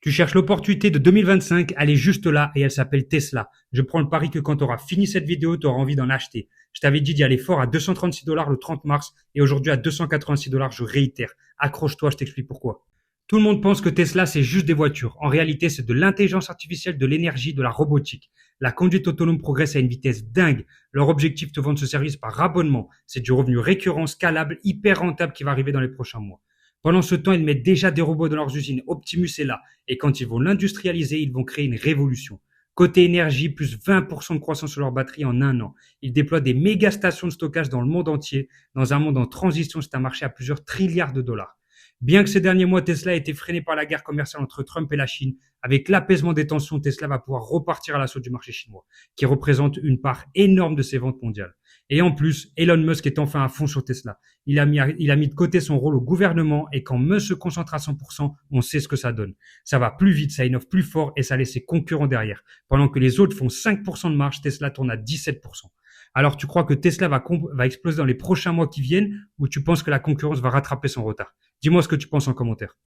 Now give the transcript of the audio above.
Tu cherches l'opportunité de 2025, elle est juste là et elle s'appelle Tesla. Je prends le pari que quand tu auras fini cette vidéo, tu auras envie d'en acheter. Je t'avais dit d'y aller fort à 236 $ le 30 mars et aujourd'hui à 286 $. Je réitère. Accroche-toi, je t'explique pourquoi. Tout le monde pense que Tesla, c'est juste des voitures. En réalité, c'est de l'intelligence artificielle, de l'énergie, de la robotique. La conduite autonome progresse à une vitesse dingue. Leur objectif, te vendre ce service par abonnement. C'est du revenu récurrent, scalable, hyper rentable qui va arriver dans les prochains mois. Pendant ce temps, ils mettent déjà des robots dans leurs usines. Optimus est là. Et quand ils vont l'industrialiser, ils vont créer une révolution. Côté énergie, plus 20% de croissance sur leur batterie en un an. Ils déploient des méga stations de stockage dans le monde entier. Dans un monde en transition, c'est un marché à plusieurs trilliards de dollars. Bien que ces derniers mois, Tesla ait été freiné par la guerre commerciale entre Trump et la Chine, avec l'apaisement des tensions, Tesla va pouvoir repartir à l'assaut du marché chinois, qui représente une part énorme de ses ventes mondiales. Et en plus, Elon Musk est enfin à fond sur Tesla. Il a mis de côté son rôle au gouvernement et quand Musk se concentre à 100%, on sait ce que ça donne. Ça va plus vite, ça innove plus fort et ça laisse ses concurrents derrière. Pendant que les autres font 5% de marge, Tesla tourne à 17%. Alors tu crois que Tesla va exploser dans les prochains mois qui viennent ou tu penses que la concurrence va rattraper son retard? Dis-moi ce que tu penses en commentaire.